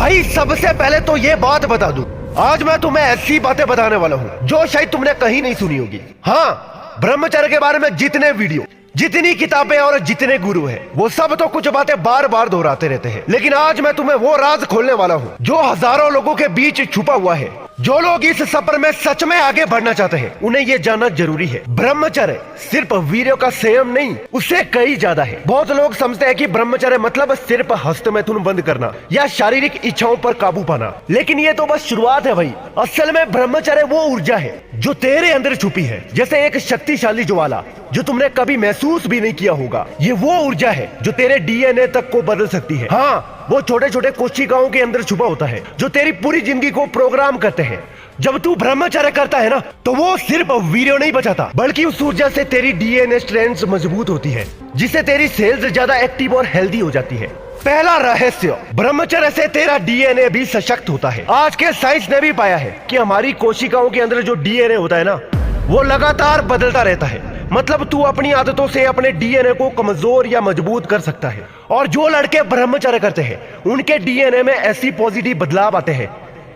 भाई सबसे पहले तो ये बात बता दूं, आज मैं तुम्हें ऐसी बातें बताने वाला हूँ जो शायद तुमने कहीं नहीं सुनी होगी। हाँ, ब्रह्मचर्य के बारे में जितने वीडियो, जितनी किताबें और जितने गुरु हैं, वो सब तो कुछ बातें बार बार दोहराते रहते हैं, लेकिन आज मैं तुम्हें वो राज खोलने वाला हूँ जो हजारों लोगों के बीच छुपा हुआ है। जो लोग इस सफर में सच में आगे बढ़ना चाहते हैं, उन्हें ये जानना जरूरी है। ब्रह्मचर्य सिर्फ वीर्य का संयम नहीं, उससे कई ज्यादा है। बहुत लोग समझते हैं कि ब्रह्मचर्य मतलब सिर्फ हस्तमैथुन बंद करना या शारीरिक इच्छाओं पर काबू पाना, लेकिन ये तो बस शुरुआत है भाई। असल में ब्रह्मचर्य वो ऊर्जा है जो तेरे अंदर छुपी है, जैसे एक शक्तिशाली ज्वाला जो तुमने कभी महसूस भी नहीं किया होगा। ये वो ऊर्जा है जो तेरे डीएनए तक को बदल सकती है। हाँ, वो छोटे छोटे कोशिकाओं के अंदर छुपा होता है जो तेरी पूरी जिंदगी को प्रोग्राम करते हैं। जब तू ब्रह्मचर्य करता है ना, तो वो सिर्फ वीर्य नहीं बचाता, बल्कि उस ऊर्जा से तेरी डीएनए स्ट्रेंथ मजबूत होती है, जिससे तेरी सेल्स ज्यादा एक्टिव और हेल्दी हो जाती है। पहला रहस्य, ब्रह्मचर्य से तेरा डीएनए भी सशक्त होता है। आज के साइंस ने भी पाया है कि हमारी कोशिकाओं के अंदर जो डीएनए होता है ना, वो लगातार बदलता रहता है। मतलब तू अपनी आदतों से अपने डीएनए को कमजोर या मजबूत कर सकता है। और जो लड़के ब्रह्मचर्य करते हैं, उनके डीएनए में ऐसी पॉजिटिव बदलाव आते हैं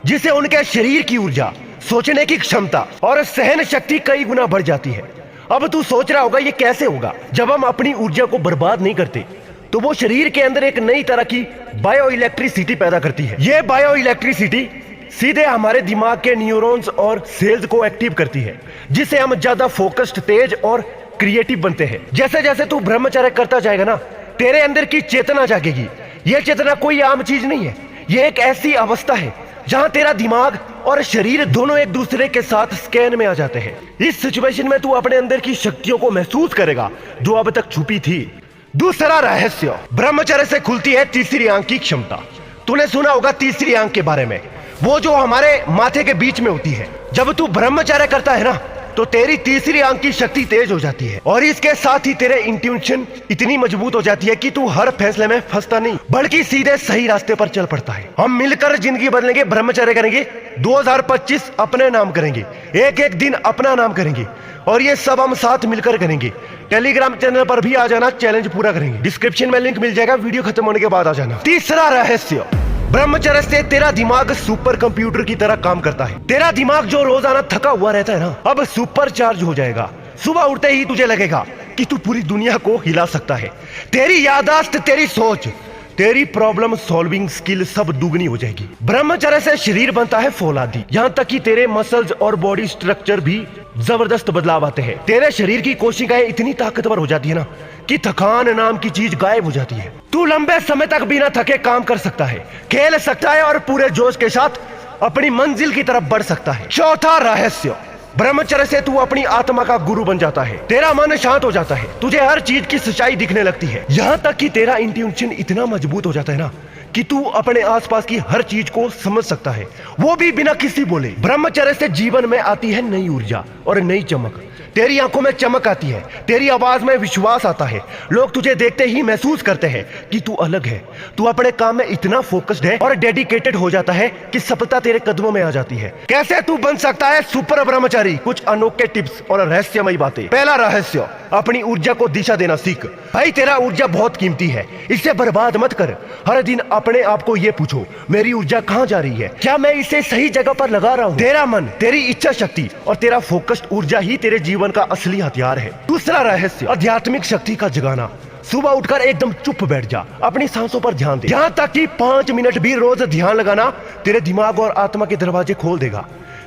जिससे उनके शरीर की ऊर्जा, सोचने की क्षमता और सहन शक्ति कई गुना बढ़ जाती है। अब तू सोच रहा होगा ये कैसे होगा। जब हम अपनी ऊर्जा को बर्बाद नहीं करते, तो वो शरीर के अंदर एक नई तरह की बायो इलेक्ट्रिसिटी पैदा करती है। ये बायो इलेक्ट्रिसिटी सीधे हमारे दिमाग के न्यूरॉन्स और सेल्स को एक्टिव करती है, जिससे हम ज्यादा फोकस्ड, तेज और क्रिएटिव बनते हैं। जैसे जैसे तू ब्रह्मचर्य करता जाएगा ना, तेरे अंदर की चेतना जागेगी। यह चेतना कोई आम चीज नहीं है, यह एक ऐसी अवस्था है जहां तेरा दिमाग और शरीर दोनों एक दूसरे के साथ स्कैन में आ जाते हैं। इस सिचुएशन में तू अपने अंदर की शक्तियों को महसूस करेगा जो अब तक छुपी थी। दूसरा रहस्य, ब्रह्मचर्य से खुलती है तीसरी आंख की क्षमता। तूने सुना होगा तीसरी आंख के बारे में, वो जो हमारे माथे के बीच में होती है। जब तू ब्रह्मचर्य करता है ना, तो तेरी तीसरी आंख की शक्ति तेज हो जाती है, और इसके साथ ही तेरे इंट्यूशन इतनी मजबूत हो जाती है कि तू हर फैसले में फंसता नहीं, बल्कि सीधे सही रास्ते पर चल पड़ता है। हम मिलकर जिंदगी बदलेंगे, ब्रह्मचर्य करेंगे, 2025 अपने नाम करेंगे, एक एक दिन अपना नाम करेंगे, और ये सब हम साथ मिलकर करेंगे। टेलीग्राम चैनल पर भी आ जाना, चैलेंज पूरा करेंगे। डिस्क्रिप्शन में लिंक मिल जाएगा, वीडियो खत्म होने के बाद आ जाना। तीसरा रहस्य, ब्रह्मचर्य से तेरा दिमाग सुपर कंप्यूटर की तरह काम करता है। तेरा दिमाग जो रोजाना थका हुआ रहता है ना, अब सुपर चार्ज हो जाएगा। सुबह उठते ही तुझे लगेगा कि तू पूरी दुनिया को हिला सकता है। तेरी याददाश्त, तेरी सोच, तेरी प्रॉब्लम सॉल्विंग स्किल सब दुगनी हो जाएगी। ब्रह्मचर्य से शरीर बनता है फौलादी, यहाँ तक कि तेरे मसल्स और बॉडी स्ट्रक्चर भी जबरदस्त बदलाव आते हैं। तेरे शरीर की कोशिकाएं इतनी ताकतवर हो जाती है ना कि थकान नाम की चीज गायब हो जाती है। तू लंबे समय तक बिना थके काम कर सकता है, खेल सकता है और पूरे जोश के साथ अपनी मंजिल की तरफ बढ़ सकता है। चौथा रहस्य, ब्रह्मचर्य से तू अपनी आत्मा का गुरु बन जाता है। तेरा मन शांत हो जाता है, तुझे हर चीज की सच्चाई दिखने लगती है। यहाँ तक कि तेरा इंट्यूशन इतना मजबूत हो जाता है ना कि तू अपने आसपास की हर चीज को समझ सकता है, वो भी बिना किसी बोले। ब्रह्मचर्य से जीवन में आती है नई ऊर्जा और नई चमक। तेरी आंखों में चमक आती है, तेरी आवाज में विश्वास आता है। लोग तुझे देखते ही महसूस करते हैं कि तू अलग है। तू अपने काम में इतना फोकस्ड है और डेडिकेटेड हो जाता है कि सफलता तेरे कदमों में आ जाती है। कैसे तू बन सकता है सुपर ब्रह्मचारी? कुछ अनोखे टिप्स और रहस्यमयी बातें। पहला रहस्य, अपनी ऊर्जा को दिशा देना सीख। भाई, तेरा ऊर्जा बहुत कीमती है, इसे बर्बाद मत कर। हर दिन अपने आप को ये पूछो, मेरी ऊर्जा कहाँ जा रही है? क्या मैं इसे सही जगह पर लगा रहा हूँ? तेरा मन, तेरी इच्छा शक्ति और तेरा फोकस्ड ऊर्जा ही तेरे जीवन का असली हथियार है। दूसरा रहस्य, आध्यात्मिक शक्ति का जगाना। सुबह उठकर एकदम चुप बैठ जा, अपनी सांसों पर ध्यान दे। यहाँ तक कि 5 मिनट भी रोज ध्यान लगाना तेरे दिमाग और आत्मा के दरवाजे खोल देगा।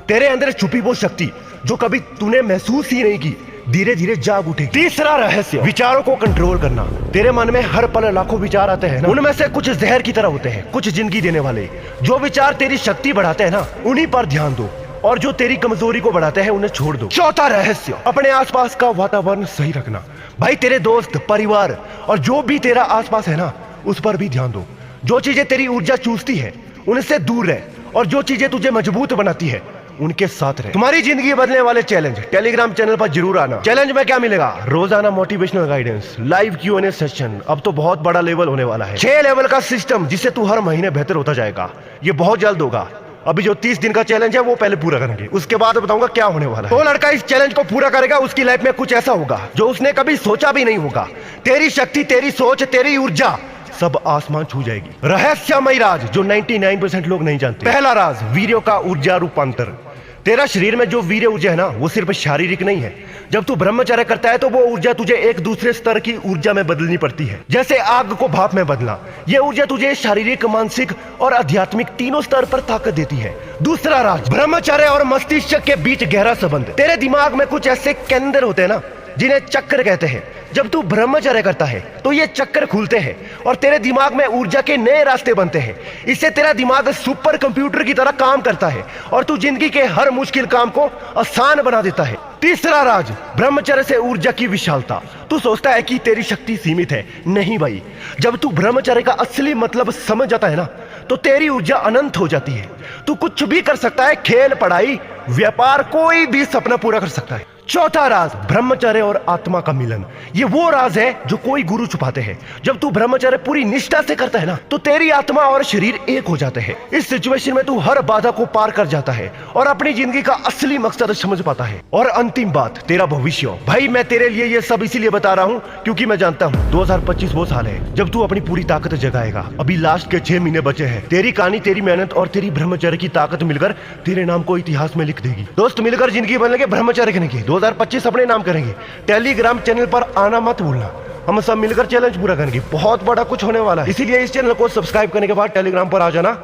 तेरे अंदर छुपी वो शक्ति जो कभी तूने महसूस ही नहीं की, धीरे धीरे जाग उठेगी। तीसरा रहस्य, विचारों को कंट्रोल करना। तेरे मन में हर पल लाखों विचार आते हैं ना, उनमें से कुछ जहर की तरह होते हैं, कुछ जिंदगी देने वाले। जो विचार तेरी शक्ति बढ़ाते हैं ना, उन्हीं पर ध्यान दो, और जो तेरी कमजोरी को बढ़ाते हैं उन्हें छोड़ दो। चौथा रहस्य, अपने आसपास का वातावरण सही रखना। भाई, तेरे दोस्त, परिवार और जो भी तेरा आसपास है ना, उस पर भी ध्यान दो। जो चीजें तेरी ऊर्जा चूसती है उनसे दूर रह, और जो चीजें तुझे मजबूत बनाती है उनके साथ रहे। तुम्हारी जिंदगी बदलने वाले चैलेंज टेलीग्राम चैनल पर जरूर आना। चैलेंज में क्या मिलेगा? रोजाना motivational guidance, live Q&A session. अब तो बहुत बड़ा लेवल होने वाला है, 6 लेवल का सिस्टम, जिससे तू हर महीने बेहतर होता जाएगा। ये बहुत जल्द होगा। अभी जो 30 दिन का चैलेंज है वो पहले पूरा करेंगे, उसके बाद बताऊंगा क्या होने वाला है। तो लड़का इस चैलेंज को पूरा करेगा, उसकी लाइफ में कुछ ऐसा होगा जो उसने कभी सोचा भी नहीं होगा। तेरी शक्ति, तेरी सोच, तेरी ऊर्जा सब आसमान छू जाएगी। रहस्यमय राज जो 99% लोग नहीं जानते। पहला राज, वीर्य का ऊर्जा रूपांतर। तेरा शरीर में जो वीर्य ऊर्जा है ना, वो सिर्फ शारीरिक नहीं है। जब तू ब्रह्मचर्य करता है तो वो ऊर्जा तुझे एक दूसरे स्तर की ऊर्जा में बदलनी पड़ती है। जैसे आग को भाप में बदला, ये ऊर्जा तुझे शारीरिक, मानसिक और आध्यात्मिक तीनों स्तर पर ताकत देती है। दूसरा राज, ब्रह्मचर्य और मस्तिष्क के बीच गहरा संबंध। तेरे दिमाग में कुछ ऐसे केंद्र होते हैं ना, जिन्हें चक्र कहते हैं। जब तू ब्रह्मचर्य करता है तो ये चक्र खुलते हैं और तेरे दिमाग में ऊर्जा के नए रास्ते बनते हैं। इससे तेरा दिमाग सुपर कंप्यूटर की तरह काम करता है और तू जिंदगी के हर मुश्किल काम को आसान बना देता है। तीसरा राज, ब्रह्मचर्य से ऊर्जा की विशालता। तू सोचता है कि तेरी शक्ति सीमित है, नहीं भाई। जब तू ब्रह्मचर्य का असली मतलब समझ जाता है ना, तो तेरी ऊर्जा अनंत हो जाती है। तू कुछ भी कर सकता है, खेल, पढ़ाई, व्यापार, कोई भी सपना पूरा कर सकता है। चौथा राज, ब्रह्मचर्य और आत्मा का मिलन। ये वो राज है जो कोई गुरु छुपाते हैं। जब तू ब्रह्मचर्य पूरी निष्ठा से करता है ना, तो तेरी आत्मा और शरीर एक हो जाते हैं। इस सिचुएशन में तू हर बाधा को पार कर जाता है और अपनी जिंदगी का असली मकसद समझ पाता है। और अंतिम बात, तेरा भविष्य। भाई मैं तेरे लिए ये सब इसीलिए बता रहा हूँ क्योंकि मैं जानता हूँ 2025 वो साल है जब तू अपनी पूरी ताकत जगाएगा। अभी लास्ट के 6 महीने बचे हैं। तेरी कहानी, तेरी मेहनत और तेरी ब्रह्मचर्य की ताकत मिलकर तेरे नाम को इतिहास में लिख देगी। दोस्त मिलकर जिंदगी बदलेंगे, ब्रह्मचर्य करेंगे, 2025 अपने नाम करेंगे। टेलीग्राम चैनल पर आना मत भूलना, हम सब मिलकर चैलेंज पूरा करेंगे। बहुत बड़ा कुछ होने वाला है, इसीलिए इस चैनल को सब्सक्राइब करने के बाद टेलीग्राम पर आ जाना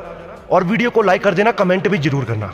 और वीडियो को लाइक कर देना, कमेंट भी जरूर करना।